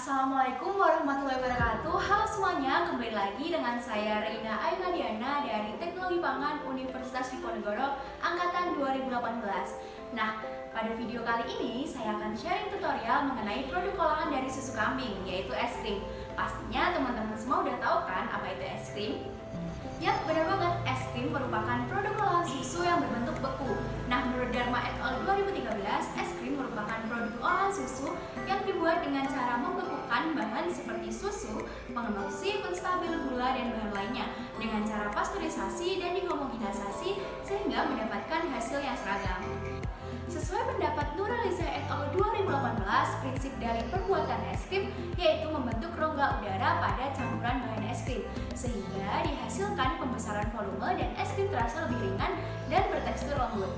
Assalamualaikum warahmatullahi wabarakatuh. Halo semuanya, kembali lagi dengan saya Reina Aina Diana dari Teknologi Pangan Universitas Diponegoro Angkatan 2018. Nah, pada video kali ini saya akan sharing tutorial mengenai produk olahan dari susu kambing, yaitu es krim. Pastinya teman-teman semua udah tahu kan apa itu es krim? Yap, benar banget, es krim merupakan produk olahan susu yang berbentuk beku. Nah, menurut Dharma et al. 2013, es krim merupakan produk olahan susu yang dibuat dengan cara membekukan bahan seperti susu, pengemulsi, penstabil gula, dan bahan lainnya dengan cara pasteurisasi dan dihomogenisasi sehingga mendapatkan hasil yang seragam. Sesuai pendapat Nuraliza et al. 2018, prinsip dari perbuatan es krim yaitu membentuk rongga udara pada campuran bahan es krim sehingga dihasilkan pembesaran volume dan es krim terasa lebih ringan dan bertekstur lembut.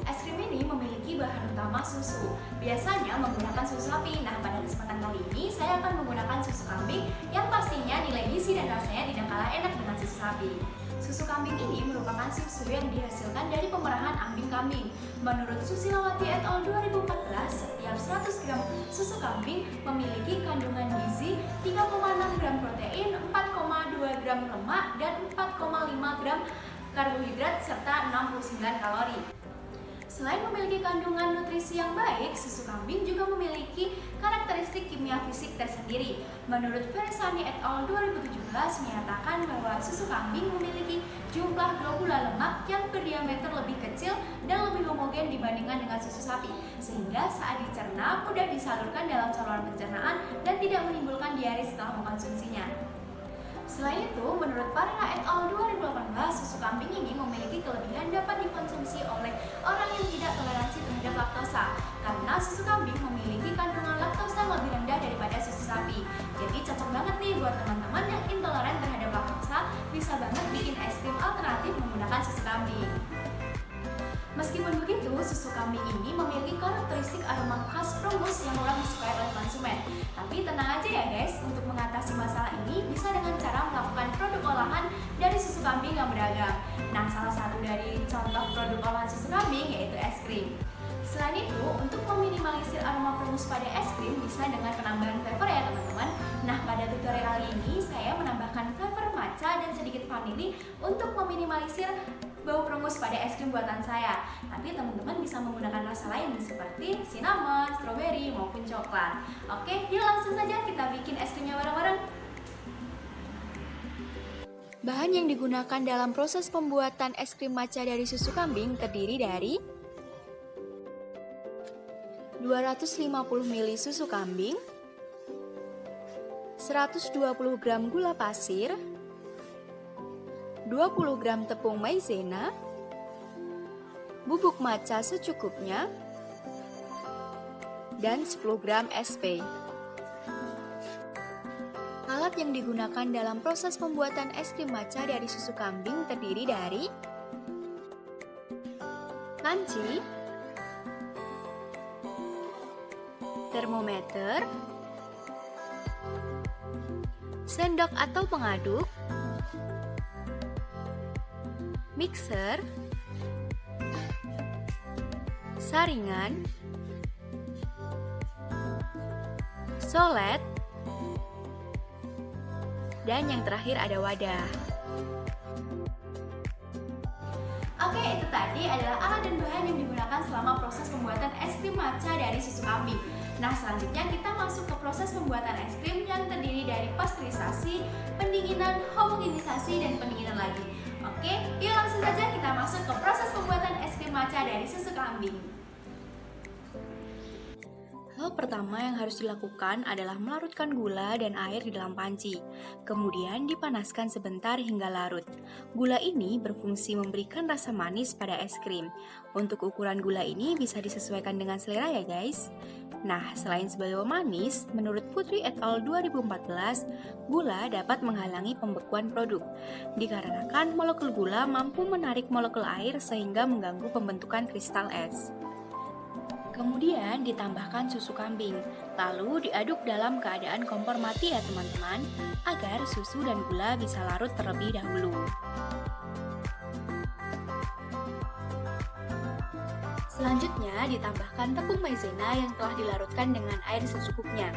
Es krim ini memiliki bahan utama susu, biasanya menggunakan susu sapi. Nah, pada kesempatan kali ini saya akan menggunakan susu kambing yang pastinya nilai gizi dan rasanya tidak kalah enak dengan susu sapi. Susu kambing ini merupakan susu yang dihasilkan dari pemerahan ambing kambing. Menurut Susilawati et al. 2014, setiap 100 gram susu kambing memiliki kandungan gizi 3,6 gram protein, 4,2 gram lemak, dan 4,5 gram karbohidrat serta 69 kalori. Selain memiliki kandungan nutrisi yang baik, susu kambing juga memiliki karakteristik kimia fisik tersendiri. Menurut Versani et al. 2017 menyatakan bahwa susu kambing memiliki jumlah globula lemak yang berdiameter lebih kecil dan lebih homogen dibandingkan dengan susu sapi, sehingga saat dicerna mudah disalurkan dalam saluran pencernaan dan tidak menimbulkan diare setelah mengkonsumsinya. Selain itu, menurut Parina et al. 2018, susu kambing ini memiliki kelebihan dapat dikonsumsi oleh orang yang tidak toleransi terhadap laktosa karena susu kambing memiliki kandungan laktosa lebih rendah daripada susu sapi. Jadi cocok banget nih buat teman-teman yang intoleran terhadap laktosa, bisa banget bikin es krim alternatif menggunakan susu kambing. Meskipun begitu, susu kambing ini memiliki karakteristik aroma khas Prumus yang kurang disukai oleh konsumen. Tapi tenang aja ya guys, untuk mengatasi masalah ini bisa dengan cara melakukan produk olahan dari susu kambing yang beragam. Nah, salah satu dari contoh produk olahan susu kambing yaitu es krim. Selain itu, untuk meminimalisir aroma Prumus pada es krim bisa dengan penambahan flavor ya teman-teman. Nah, pada tutorial kali ini saya menambahkan flavor matcha dan sedikit vanili untuk meminimalisir bau Prumus pada es krim buatan saya. Tapi teman-teman bisa menggunakan rasa lain seperti cinnamon, strawberry, maupun coklat. Oke, yuk langsung saja kita bikin es krimnya bareng-bareng. Bahan yang digunakan dalam proses pembuatan es krim matcha dari susu kambing terdiri dari 250 ml susu kambing, 120 gram gula pasir, 20 gram tepung maizena, bubuk matcha secukupnya, dan 10 gram SP. Alat yang digunakan dalam proses pembuatan es krim matcha dari susu kambing terdiri dari panci, termometer, sendok atau pengaduk, mixer, saringan, solet, dan yang terakhir ada wadah. Oke, itu tadi adalah alat dan bahan yang digunakan selama proses pembuatan es krim matcha dari susu kambing. Nah, selanjutnya kita masuk ke proses pembuatan es krim yang terdiri dari pasteurisasi, pendinginan, homogenisasi, dan pendinginan lagi. Oke, yuk langsung saja kita masuk ke proses pembuatan es krim matcha dari susu kambing. Hal pertama yang harus dilakukan adalah melarutkan gula dan air di dalam panci, kemudian dipanaskan sebentar hingga larut. Gula ini berfungsi memberikan rasa manis pada es krim. Untuk ukuran gula ini bisa disesuaikan dengan selera ya guys. Nah, selain sebagai pemanis, menurut Putri et al. 2014, gula dapat menghalangi pembekuan produk, dikarenakan molekul gula mampu menarik molekul air sehingga mengganggu pembentukan kristal es. Kemudian ditambahkan susu kambing, lalu diaduk dalam keadaan kompor mati ya teman-teman, agar susu dan gula bisa larut terlebih dahulu. Selanjutnya ditambahkan tepung maizena yang telah dilarutkan dengan air secukupnya.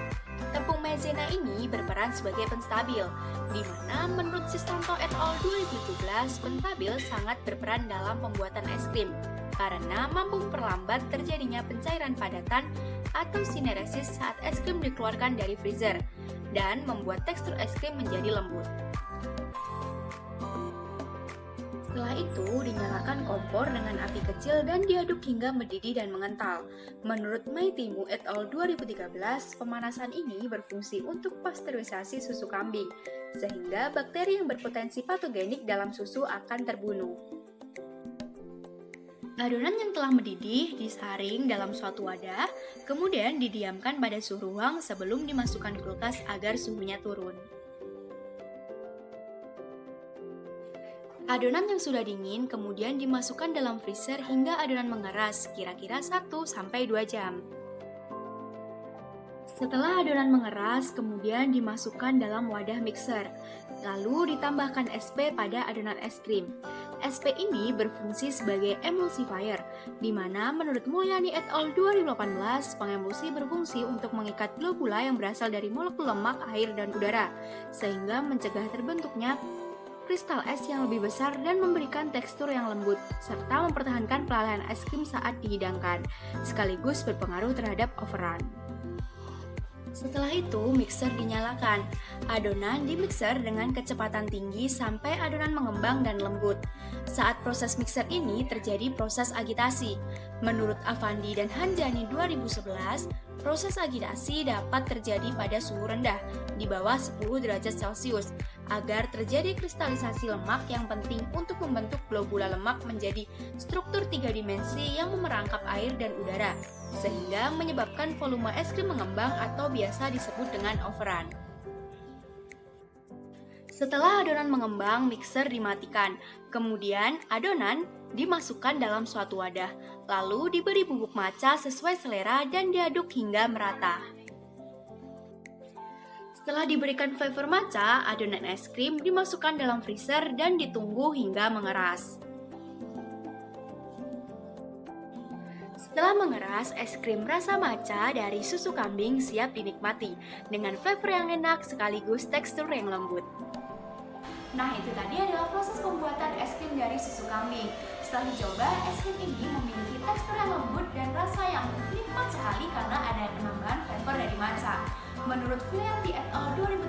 Tepung maizena ini berperan sebagai penstabil, di mana menurut Sistanto et al. 2017, penstabil sangat berperan dalam pembuatan es krim, karena mampu memperlambat terjadinya pencairan padatan atau sineresis saat es krim dikeluarkan dari freezer, dan membuat tekstur es krim menjadi lembut. Setelah itu, dinyalakan kompor dengan api kecil dan diaduk hingga mendidih dan mengental. Menurut Maitimu et al. 2013, pemanasan ini berfungsi untuk pasteurisasi susu kambing, sehingga bakteri yang berpotensi patogenik dalam susu akan terbunuh. Adonan yang telah mendidih disaring dalam suatu wadah, kemudian didiamkan pada suhu ruang sebelum dimasukkan kulkas agar suhunya turun. Adonan yang sudah dingin kemudian dimasukkan dalam freezer hingga adonan mengeras, kira-kira 1-2 jam. Setelah adonan mengeras, kemudian dimasukkan dalam wadah mixer, lalu ditambahkan SP pada adonan es krim. SP ini berfungsi sebagai emulsifier, di mana menurut Mulyani et al. 2018, pengemulsi berfungsi untuk mengikat globula yang berasal dari molekul lemak, air, dan udara, sehingga mencegah terbentuknya kristal es yang lebih besar dan memberikan tekstur yang lembut, serta mempertahankan pelalahan es krim saat dihidangkan, sekaligus berpengaruh terhadap overrun. Setelah itu, mixer dinyalakan. Adonan dimixer dengan kecepatan tinggi sampai adonan mengembang dan lembut. Saat proses mixer ini terjadi proses agitasi. Menurut Avandi dan Hanjani 2011, proses agitasi dapat terjadi pada suhu rendah, di bawah 10 derajat Celcius, agar terjadi kristalisasi lemak yang penting untuk membentuk globula lemak menjadi struktur 3 dimensi yang memerangkap air dan udara, sehingga menyebabkan volume es krim mengembang atau biasa disebut dengan overrun. Setelah adonan mengembang, mixer dimatikan. Kemudian, adonan dimasukkan dalam suatu wadah, lalu diberi bubuk matcha sesuai selera dan diaduk hingga merata. Setelah diberikan flavor matcha, adonan es krim dimasukkan dalam freezer dan ditunggu hingga mengeras. Setelah mengeras, es krim rasa matcha dari susu kambing siap dinikmati dengan flavor yang enak sekaligus tekstur yang lembut. Nah, itu tadi adalah proses pembuatan es krim dari susu kambing. Setelah dicoba, es krim ini memiliki tekstur yang lembut dan rasa yang nikmat sekali karena ada penambahan flavor dari matcha. Menurut Fielty et al. 2013,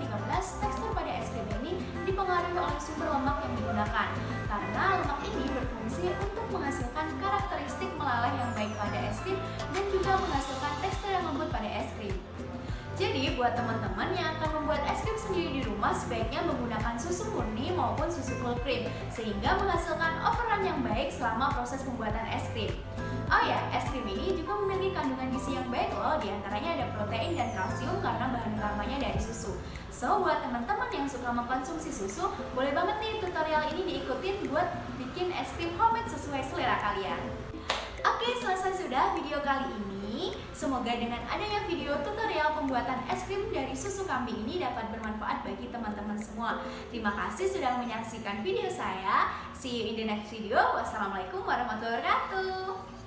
tekstur pada es krim ini dipengaruhi oleh sumber lemak yang digunakan, karena lemak ini berfungsi untuk menghasilkan karakteristik melaleh yang baik pada es krim dan juga menghasilkan tekstur yang lembut pada es krim. Jadi, buat teman-teman yang akan membuat es krim sendiri di rumah, sebaiknya menggunakan susu murni maupun susu full cream, sehingga menghasilkan overrun yang baik selama proses pembuatan es krim. Oh ya, es krim ini juga memiliki kandungan gizi yang baik loh, diantaranya ada protein dan kalsium karena bahan utamanya dari susu. So, buat teman-teman yang suka mengkonsumsi susu, boleh banget nih tutorial ini diikutin buat bikin es krim homemade sesuai selera kalian. Oke, selesai sudah video kali ini. Semoga dengan adanya video tutorial pembuatan es krim dari susu kambing ini dapat bermanfaat bagi teman-teman semua. Terima kasih sudah menyaksikan video saya. See you in the next video. Wassalamualaikum warahmatullahi wabarakatuh.